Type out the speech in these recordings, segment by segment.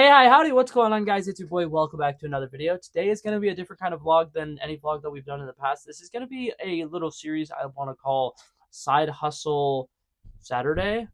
Hey, hi, howdy, what's going on, guys? It's your boy. Welcome back to another video. Today is going to be a different kind of vlog than any vlog that we've done in the past. This is going to be a little series I want to call Side Hustle Saturday.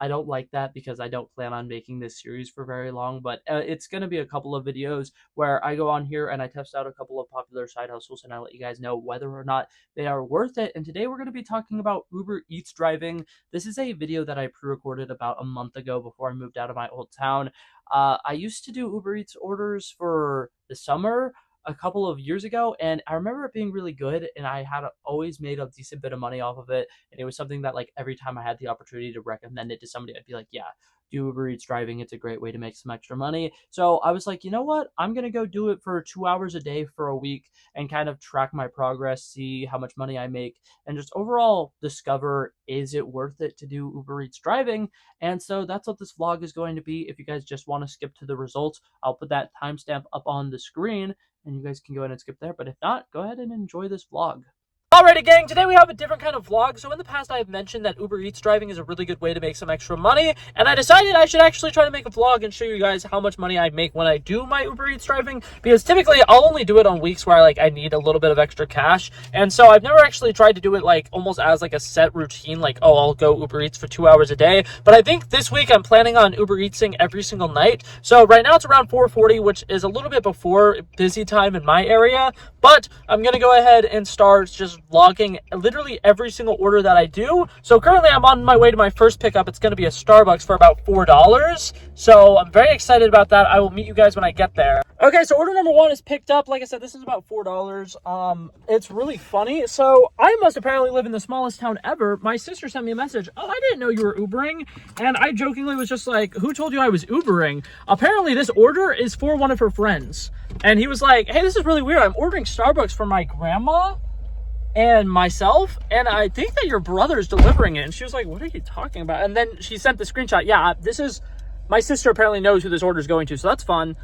I don't like that because I don't plan on making this series for very long, but it's going to be a couple of videos where I go on here and I test out a couple of popular side hustles and I let you guys know whether or not they are worth it. And today we're going to be talking about Uber Eats driving. This is a video that I pre-recorded about a month ago before I moved out of my old town. I used to do Uber Eats orders for the summer a couple of years ago, and I remember it being really good, and I had always made a decent bit of money off of it, and it was something that, like, every time I had the opportunity to recommend it to somebody, I'd be like, yeah, do Uber Eats driving. It's a great way to make some extra money. So I was like, you know what? I'm going to go do it for 2 hours a day for a week and kind of track my progress, see how much money I make, and just overall discover, is it worth it to do Uber Eats driving? And so that's what this vlog is going to be. If you guys just want to skip to the results, I'll put that timestamp up on the screen and you guys can go ahead and skip there. But if not, go ahead and enjoy this vlog. Alrighty, gang, today we have a different kind of vlog. So in the past, I have mentioned that Uber Eats driving is a really good way to make some extra money, and I decided I should actually try to make a vlog and show you guys how much money I make when I do my Uber Eats driving, because typically I'll only do it on weeks where I need a little bit of extra cash, and so I've never actually tried to do it like almost as like a set routine, like, oh, I'll go Uber Eats for 2 hours a day. But I think this week I'm planning on Uber Eatsing every single night. So right now it's around 4:40, which is a little bit before busy time in my area, but I'm gonna go ahead and start just vlogging literally every single order that I do. So currently I'm on my way to my first pickup. It's going to be a Starbucks for about $4. So I'm very excited about that. I will meet you guys when I get there. Okay, so order number one is picked up. Like I said, this is about $4. It's really funny. So I must apparently live in the smallest town ever. My sister sent me a message. Oh, I didn't know you were Ubering. And I jokingly was just like, who told you I was Ubering? Apparently this order is for one of her friends. And he was like, hey, this is really weird. I'm ordering Starbucks for my grandma and myself, and I think that your brother is delivering it. And she was like, what are you talking about? And then she sent the screenshot. Yeah, this is, my sister apparently knows who this order is going to, so that's fun.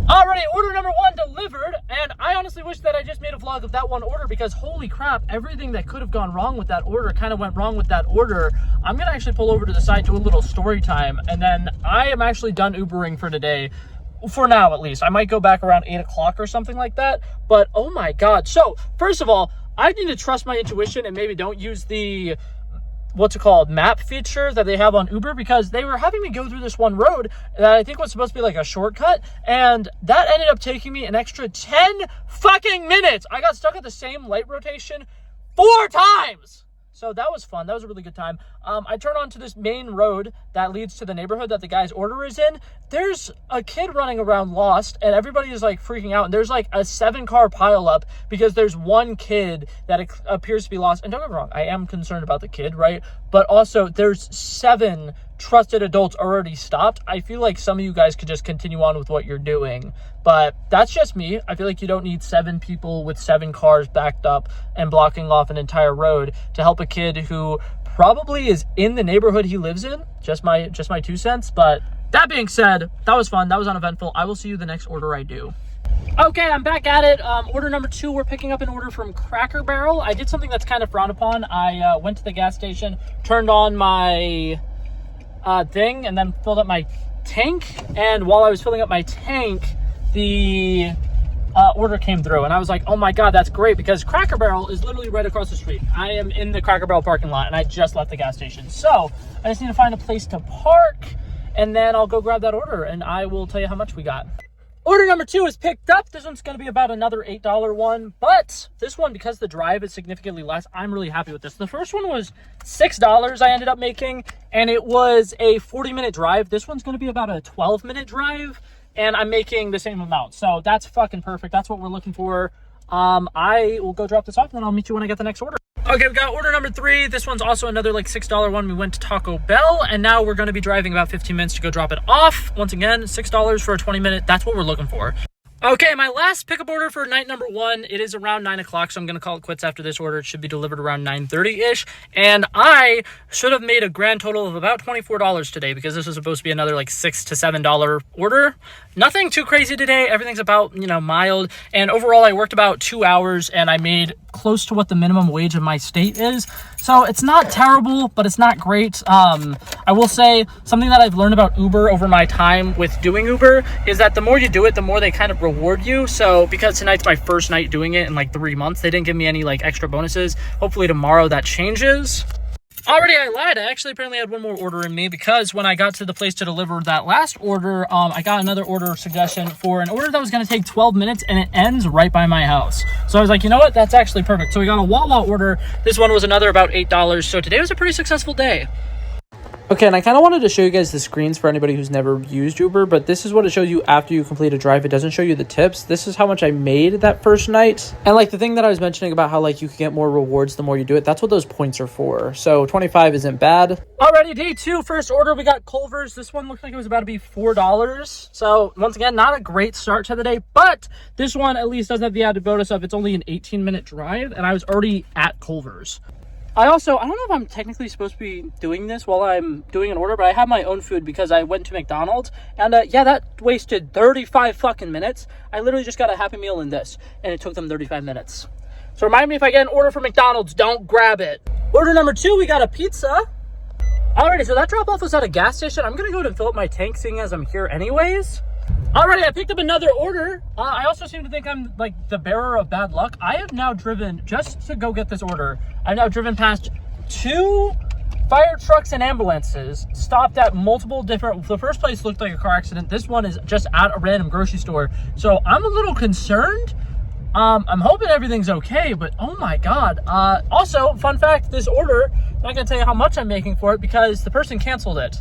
Alrighty, order number one delivered, and I honestly wish that I just made a vlog of that one order, because holy crap, everything that could have gone wrong with that order kind of went wrong with that order. I'm gonna actually pull over to the side, do a little story time, and then I am actually done Ubering for today. For now, at least. I might go back around 8 o'clock or something like that, but oh my god. So, first of all, I need to trust my intuition and maybe don't use the, what's it called, map feature that they have on Uber, because they were having me go through this one road that I think was supposed to be like a shortcut, and that ended up taking me an extra 10 fucking minutes. I got stuck at the same light rotation 4 times. So that was fun. That was a really good time. I turned onto this main road that leads to the neighborhood that the guy's order is in. There's a kid running around lost, and everybody is like freaking out. And there's like a 7-car pileup because there's one kid that appears to be lost. And don't get me wrong, I am concerned about the kid, right? But also there's 7 trusted adults already stopped. I feel like some of you guys could just continue on with what you're doing, but that's just me. I feel like you don't need 7 people with 7 cars backed up and blocking off an entire road to help a kid who probably is in the neighborhood he lives in. Just my 2 cents. But that being said, that was fun. That was uneventful. I will see you the next order I do. Okay, I'm back at it. Order number 2, we're picking up an order from Cracker Barrel. I did something that's kind of frowned upon. I went to the gas station, turned on my thing, and then filled up my tank. And while I was filling up my tank, the order came through, and I was like, oh my god, that's great, because Cracker Barrel is literally right across the street. I am in the Cracker Barrel parking lot, and I just left the gas station. So I just need to find a place to park, and then I'll go grab that order, and I will tell you how much we got. Order number 2 is picked up. This one's going to be about another $8 one, but this one, because the drive is significantly less, I'm really happy with this. The first one was $6 I ended up making, and it was a 40-minute drive. This one's going to be about a 12-minute drive, and I'm making the same amount. So that's fucking perfect. That's what we're looking for. I will go drop this off, and then I'll meet you when I get the next order. Okay, we got order number 3. This one's also another like $6 one. We went to Taco Bell, and now we're going to be driving about 15 minutes to go drop it off. Once again, $6 for a 20-minute. That's what we're looking for. Okay, my last pickup order for night number 1, it is around 9 o'clock, so I'm going to call it quits after this order. It should be delivered around 9:30-ish, and I should have made a grand total of about $24 today because this was supposed to be another like $6 to $7 order. Nothing too crazy today. Everything's about, mild, and overall I worked about 2 hours, and I made close to what the minimum wage of my state is, so it's not terrible, but it's not great. I will say something that I've learned about Uber over my time with doing Uber is that the more you do it, the more they kind of reward you. So because tonight's my first night doing it in like 3 months, they didn't give me any like extra bonuses. Hopefully tomorrow that changes. Already, I lied. I actually apparently had one more order in me because when I got to the place to deliver that last order, I got another order suggestion for an order that was going to take 12 minutes and it ends right by my house. So I was like, you know what? That's actually perfect. So we got a Wawa order. This one was another about $8. So today was a pretty successful day. Okay, and I kind of wanted to show you guys the screens for anybody who's never used Uber, but this is what it shows you after you complete a drive. It doesn't show you the tips. This is how much I made that first night. And like the thing that I was mentioning about how like you can get more rewards the more you do it, that's what those points are for. So 25 isn't bad. Alrighty, day 2, first order, we got Culver's. This one looked like it was about to be $4. So once again, not a great start to the day, but this one at least doesn't have the added bonus of it's only an 18-minute drive, and I was already at Culver's. I don't know if I'm technically supposed to be doing this while I'm doing an order, but I have my own food because I went to McDonald's, and yeah, that wasted 35 fucking minutes. I literally just got a Happy Meal in this, and it took them 35 minutes. So remind me, if I get an order from McDonald's, don't grab it. Order number 2, we got a pizza. Alrighty, so that drop-off was at a gas station. I'm gonna go to fill up my tank, seeing as I'm here anyways. Alrighty, I picked up another order. I also seem to think I'm like the bearer of bad luck. I have now driven, just to go get this order, I've now driven past 2 fire trucks and ambulances, stopped at multiple different, the first place looked like a car accident. This one is just at a random grocery store. So I'm a little concerned. I'm hoping everything's okay, but oh my God. Also, fun fact, this order, I'm not gonna tell you how much I'm making for it because the person canceled it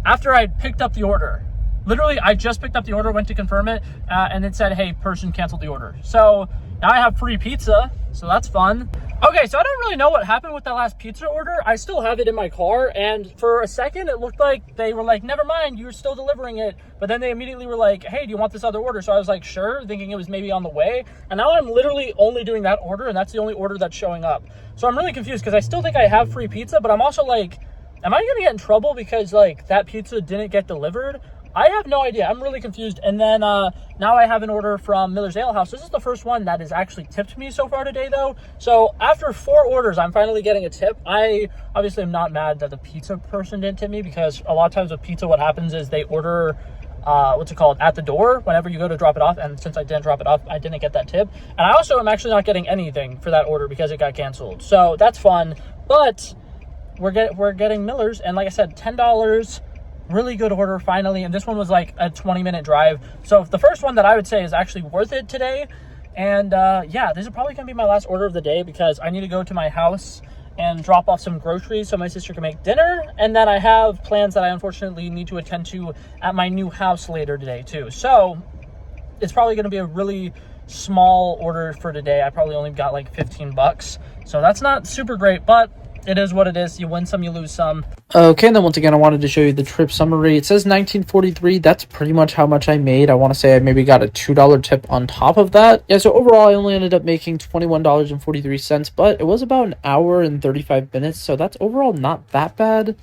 after I picked up the order. Literally, I just picked up the order, went to confirm it, and it said, hey, person canceled the order. So now I have free pizza, so that's fun. Okay, so I don't really know what happened with that last pizza order. I still have it in my car, and for a second, it looked like they were like, never mind, you're still delivering it. But then they immediately were like, hey, do you want this other order? So I was like, sure, thinking it was maybe on the way. And now I'm literally only doing that order, and that's the only order that's showing up. So I'm really confused because I still think I have free pizza, but I'm also like, am I gonna get in trouble because like that pizza didn't get delivered? I have no idea. I'm really confused. And then now I have an order from Miller's Ale House. This is the first one that has actually tipped me so far today, though. So after 4 orders, I'm finally getting a tip. I obviously am not mad that the pizza person didn't tip me because a lot of times with pizza, what happens is they order, at the door whenever you go to drop it off. And since I didn't drop it off, I didn't get that tip. And I also am actually not getting anything for that order because it got canceled. So that's fun. But we're getting Miller's. And like I said, $10. Really good order finally, and this one was like a 20-minute drive. So the first one that I would say is actually worth it today. And yeah, this is probably gonna be my last order of the day because I need to go to my house and drop off some groceries so my sister can make dinner, and then I have plans that I unfortunately need to attend to at my new house later today too. So it's probably gonna be a really small order for today. I probably only got like $15, so that's not super great, but it is what it is. You win some, you lose some. Okay, and then once again, I wanted to show you the trip summary. It says $19.43. That's pretty much how much I made. I want to say I maybe got a $2 tip on top of that. Yeah, so overall, I only ended up making $21.43, but it was about an hour and 35 minutes, so that's overall not that bad.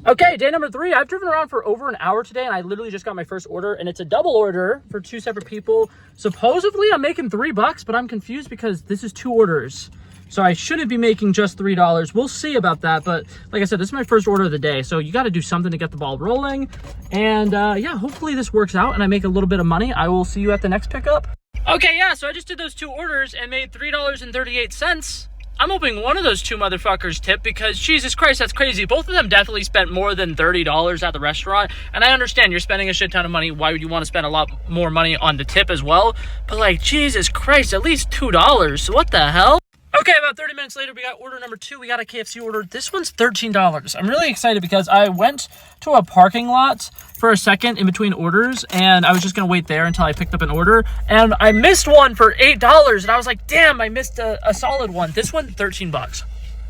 Okay, day number 3. I've driven around for over an hour today, and I literally just got my first order, and it's a double order for 2 separate people. Supposedly, I'm making $3, but I'm confused because this is 2 orders. So I shouldn't be making just $3. We'll see about that. But like I said, this is my first order of the day. So you got to do something to get the ball rolling. And yeah, hopefully this works out and I make a little bit of money. I will see you at the next pickup. Okay, yeah, so I just did those 2 orders and made $3.38. I'm hoping one of those 2 motherfuckers tip because Jesus Christ, that's crazy. Both of them definitely spent more than $30 at the restaurant. And I understand you're spending a shit ton of money. Why would you want to spend a lot more money on the tip as well? But like, Jesus Christ, at least $2. What the hell? Okay, about 30 minutes later, we got order number 2. We got a KFC order. This one's $13. I'm really excited because I went to a parking lot for a second in between orders, and I was just going to wait there until I picked up an order, and I missed one for $8, and I was like, damn, I missed a solid one. This one, $13.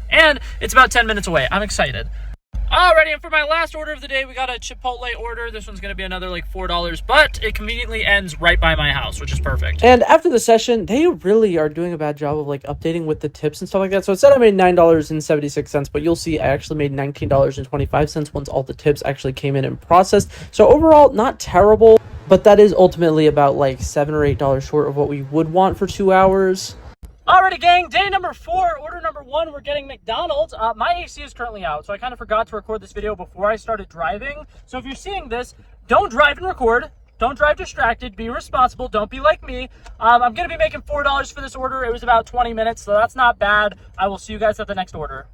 And it's about 10 minutes away. I'm excited. Alrighty, and for my last order of the day, we got a Chipotle order. This one's going to be another like $4, but it conveniently ends right by my house, which is perfect. And after the session, they really are doing a bad job of like updating with the tips and stuff like that. So it said I made $9.76, but you'll see I actually made $19.25 once all the tips actually came in and processed. So overall, not terrible, but that is ultimately about like $7 or $8 short of what we would want for 2 hours. Alrighty, gang, day number 4, order number 1, we're getting McDonald's. My AC is currently out, so I kind of forgot to record this video before I started driving. So if you're seeing this, don't drive and record. Don't drive distracted. Be responsible. Don't be like me. I'm going to be making $4 for this order. It was about 20 minutes, so that's not bad. I will see you guys at the next order.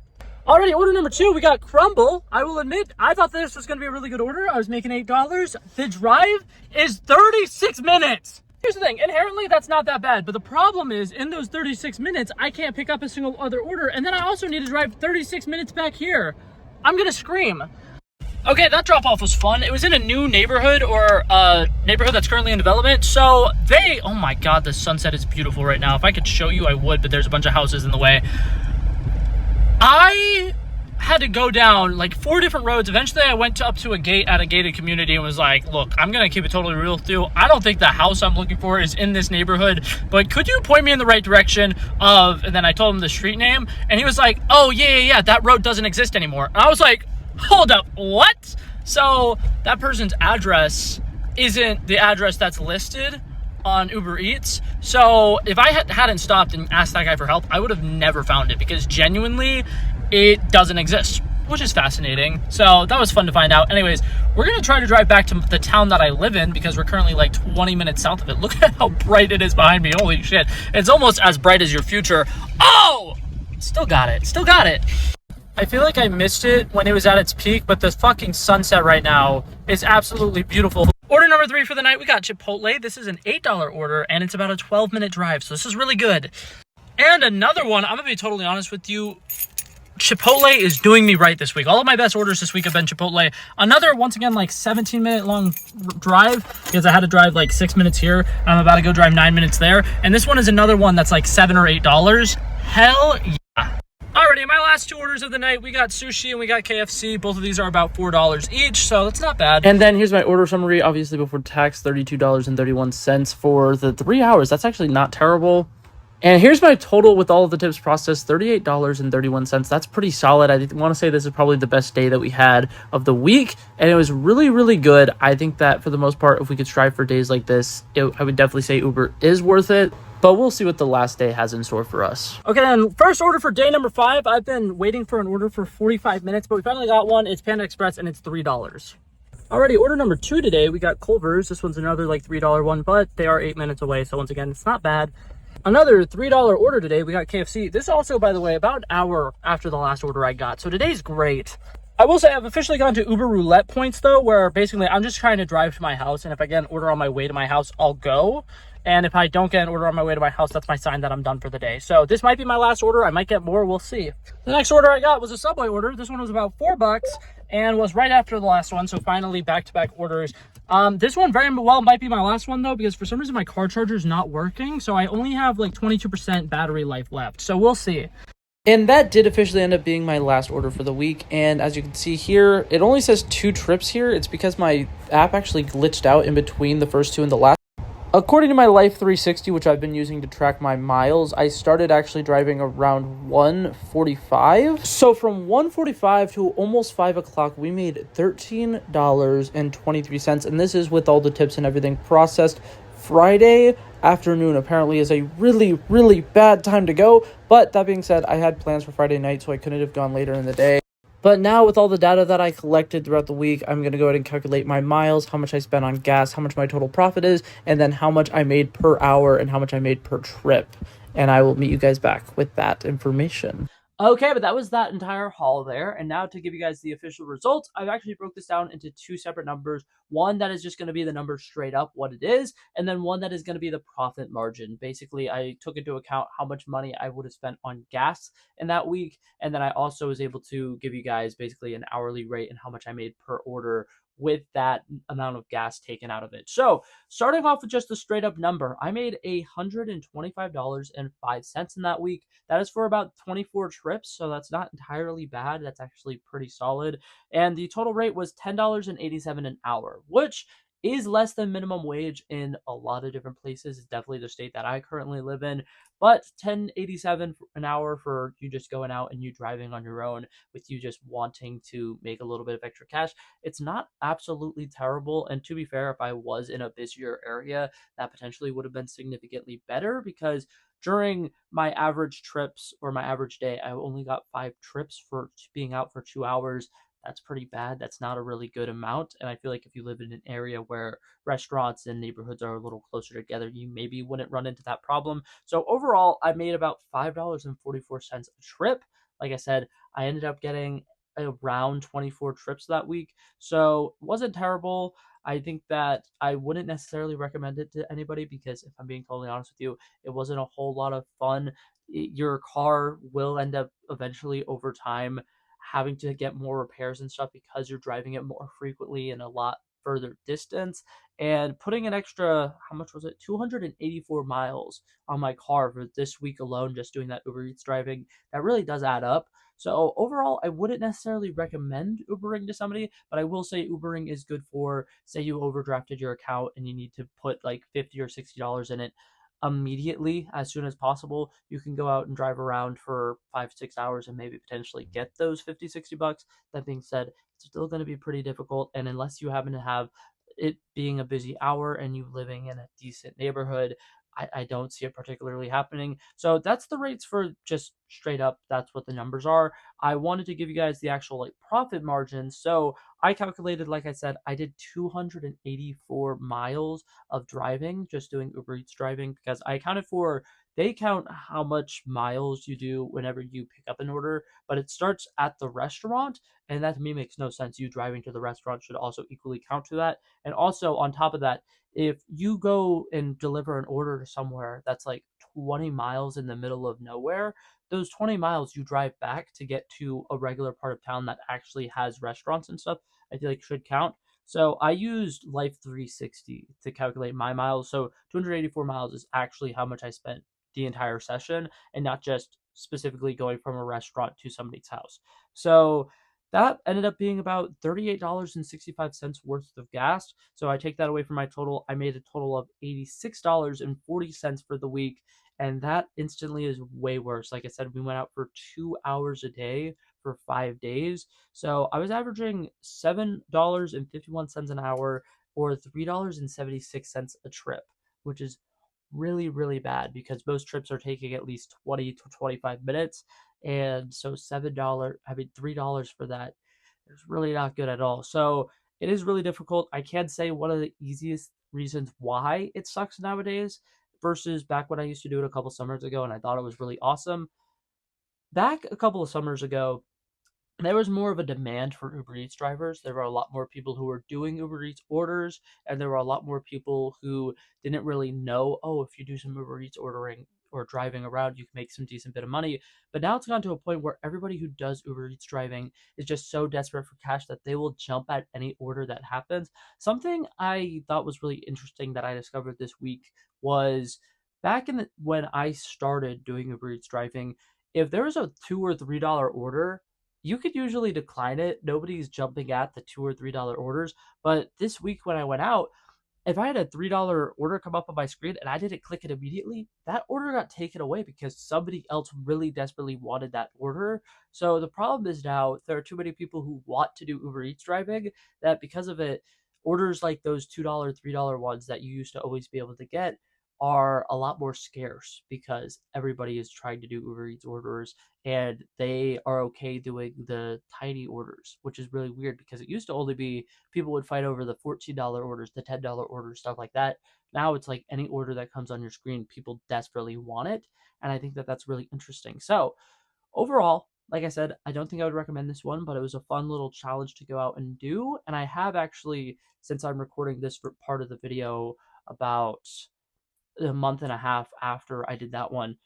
Alrighty, order number 2, we got Crumble. I will admit, I thought this was going to be a really good order. I was making $8. The drive is 36 minutes. Here's the thing, inherently that's not that bad, but the problem is in those 36 minutes, I can't pick up a single other order, and then I also need to drive 36 minutes back here. I'm gonna scream. Okay, that drop-off was fun. It was in a new neighborhood, or a neighborhood that's currently in development, so oh my god, the sunset is beautiful right now. If I could show you, I would, but there's a bunch of houses in the way. I had to go down like 4 different roads. Eventually I went up to a gate at a gated community and was like, look, I'm gonna keep it totally real with you. I don't think the house I'm looking for is in this neighborhood, but could you point me in the right direction of, and then I told him the street name, and he was like, oh yeah, that road doesn't exist anymore. And I was like, hold up, what? So that person's address isn't the address that's listed on Uber Eats. So if I hadn't stopped and asked that guy for help, I would have never found it, because genuinely it doesn't exist, which is fascinating. So that was fun to find out. Anyways, we're gonna try to drive back to the town that I live in, because we're currently like 20 minutes south of it. Look at how bright it is behind me. Holy shit, it's almost as bright as your future. Oh, still got it. I feel like I missed it when it was at its peak, but the fucking sunset right now is absolutely beautiful. Order number 3 for the night, we got Chipotle. This is an $8 order, and it's about a 12-minute drive, so this is really good. And another one, I'm gonna be totally honest with you, Chipotle is doing me right this week. All of my best orders this week have been Chipotle. Another, once again, like 17-minute long drive, because I had to drive like 6 minutes here. I'm about to go drive 9 minutes there. And this one is another one that's like $7 or $8. Hell yeah. Alrighty, my last 2 orders of the night, we got sushi and we got KFC. Both of these are about $4 each, so that's not bad. And then here's my order summary, obviously before tax, $32.31 for the 3 hours. That's actually not terrible. And here's my total with all of the tips processed, $38.31. That's pretty solid. I want to say this is probably the best day that we had of the week, and it was really, really good. I think that for the most part, if we could strive for days like this, I would definitely say Uber is worth it, but we'll see what the last day has in store for us. Okay, then first order for day number 5. I've been waiting for an order for 45 minutes, but we finally got one. It's Panda Express, and it's $3. Alrighty, order number 2 today, we got Culver's. This one's another like $3 one, but they are 8 minutes away, so once again, it's not bad. Another $3 order today, we got KFC. This also, by the way, about an hour after the last order I got, so today's great. I will say I've officially gone to Uber Roulette points, though, where basically I'm just trying to drive to my house, and if I get an order on my way to my house, I'll go. And if I don't get an order on my way to my house, that's my sign that I'm done for the day. So this might be my last order. I might get more. We'll see. The next order I got was a Subway order. This one was about $4 and was right after the last one. So finally, back-to-back orders. This one very well might be my last one, though, because for some reason my car charger is not working. So I only have like 22% battery life left. So we'll see. And that did officially end up being my last order for the week. And as you can see here, it only says 2 trips here. It's because my app actually glitched out in between the first 2 and the last. According to my Life 360, which I've been using to track my miles, I started actually driving around 1:45. So from 1:45 to almost 5 o'clock, we made $13.23. And this is with all the tips and everything processed. Friday afternoon apparently is a really, really bad time to go. But that being said, I had plans for Friday night, so I couldn't have gone later in the day. But now with all the data that I collected throughout the week, I'm going to go ahead and calculate my miles, how much I spent on gas, how much my total profit is, and then how much I made per hour and how much I made per trip. And I will meet you guys back with that information. Okay, but that was that entire haul there. And now to give you guys the official results, I've actually broke this down into 2 separate numbers. One that is just going to be the number straight up, what it is, and then one that is going to be the profit margin. Basically, I took into account how much money I would have spent on gas in that week, and then I also was able to give you guys basically an hourly rate and how much I made per order with that amount of gas taken out of it. So starting off with just the straight up number, I made $125.05 in that week. That is for about 24 trips, so that's not entirely bad. That's actually pretty solid. And the total rate was $10.87 an hour, which is less than minimum wage in a lot of different places. It's definitely the state that I currently live in. But 10.87 an hour for you just going out and you driving on your own with you just wanting to make a little bit of extra cash, it's not absolutely terrible. And to be fair, if I was in a busier area, that potentially would have been significantly better because during my average trips or my average day, I only got 5 trips for being out for 2 hours. That's pretty bad. That's not a really good amount. And I feel like if you live in an area where restaurants and neighborhoods are a little closer together, you maybe wouldn't run into that problem. So overall, I made about $5.44 a trip. Like I said, I ended up getting around 24 trips that week. So it wasn't terrible. I think that I wouldn't necessarily recommend it to anybody because if I'm being totally honest with you, it wasn't a whole lot of fun. Your car will end up eventually over time having to get more repairs and stuff because you're driving it more frequently and a lot further distance. And putting an extra, how much was it? 284 miles on my car for this week alone, just doing that Uber Eats driving, that really does add up. So overall, I wouldn't necessarily recommend Ubering to somebody, but I will say Ubering is good for, say you overdrafted your account and you need to put like $50 or $60 in it immediately as soon as possible. You can go out and drive around for 5 6 hours and maybe potentially get those 50 60 bucks. That being said, it's still going to be pretty difficult, and unless you happen to have it being a busy hour and you living in a decent neighborhood, I don't see it particularly happening. So that's the rates for just straight up. That's what the numbers are. I wanted to give you guys the actual like profit margin. So I calculated, like I said, I did 284 miles of driving, just doing Uber Eats driving, because I accounted for, they count how much miles you do whenever you pick up an order, but it starts at the restaurant, and that to me makes no sense. You driving to the restaurant should also equally count to that. And also on top of that, if you go and deliver an order to somewhere that's like 20 miles in the middle of nowhere, those 20 miles you drive back to get to a regular part of town that actually has restaurants and stuff, I feel like should count. So I used Life 360 to calculate my miles. So 284 miles is actually how much I spent the entire session and not just specifically going from a restaurant to somebody's house. So that ended up being about $38.65 worth of gas. So I take that away from my total. I made a total of $86.40 for the week. And that instantly is way worse. Like I said, we went out for 2 hours a day for 5 days. So I was averaging $7.51 an hour or $3.76 a trip, which is really, really bad because most trips are taking at least 20 to 25 minutes. And so $7, I mean, $3 for that is really not good at all. So it is really difficult. I can say one of the easiest reasons why it sucks nowadays versus back when I used to do it a couple summers ago and I thought it was really awesome. Back a couple of summers ago, there was more of a demand for Uber Eats drivers. There were a lot more people who were doing Uber Eats orders, and there were a lot more people who didn't really know, oh, if you do some Uber Eats ordering or driving around, you can make some decent bit of money. But now it's gone to a point where everybody who does Uber Eats driving is just so desperate for cash that they will jump at any order that happens. Something I thought was really interesting that I discovered this week was back in the when I started doing Uber Eats driving, if there was a $2 or $3 order, you could usually decline it. Nobody's jumping at the $2 or $3 orders. But this week when I went out, if I had a $3 order come up on my screen and I didn't click it immediately, that order got taken away because somebody else really desperately wanted that order. So the problem is now there are too many people who want to do Uber Eats driving that because of it, orders like those $2, $3 ones that you used to always be able to get are a lot more scarce because everybody is trying to do Uber Eats orders and they are okay doing the tiny orders, which is really weird because it used to only be people would fight over the $14 orders, the $10 orders, stuff like that. Now it's like any order that comes on your screen, people desperately want it. And I think that that's really interesting. So overall, like I said, I don't think I would recommend this one, but it was a fun little challenge to go out and do. And I have actually, since I'm recording this for part of the video about a month and a half after I did that one,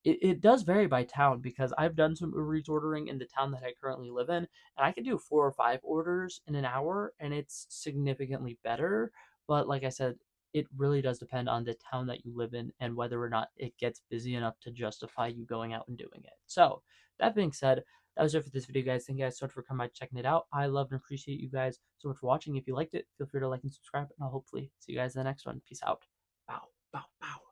it does vary by town because I've done some Uber Eats ordering in the town that I currently live in, and I can do 4 or 5 orders in an hour, and it's significantly better. But like I said, it really does depend on the town that you live in and whether or not it gets busy enough to justify you going out and doing it. So, that being said, that was it for this video, guys. Thank you guys so much for coming by checking it out. I love and appreciate you guys so much for watching. If you liked it, feel free to like and subscribe, and I'll hopefully see you guys in the next one. Peace out. Bow, bow, bow.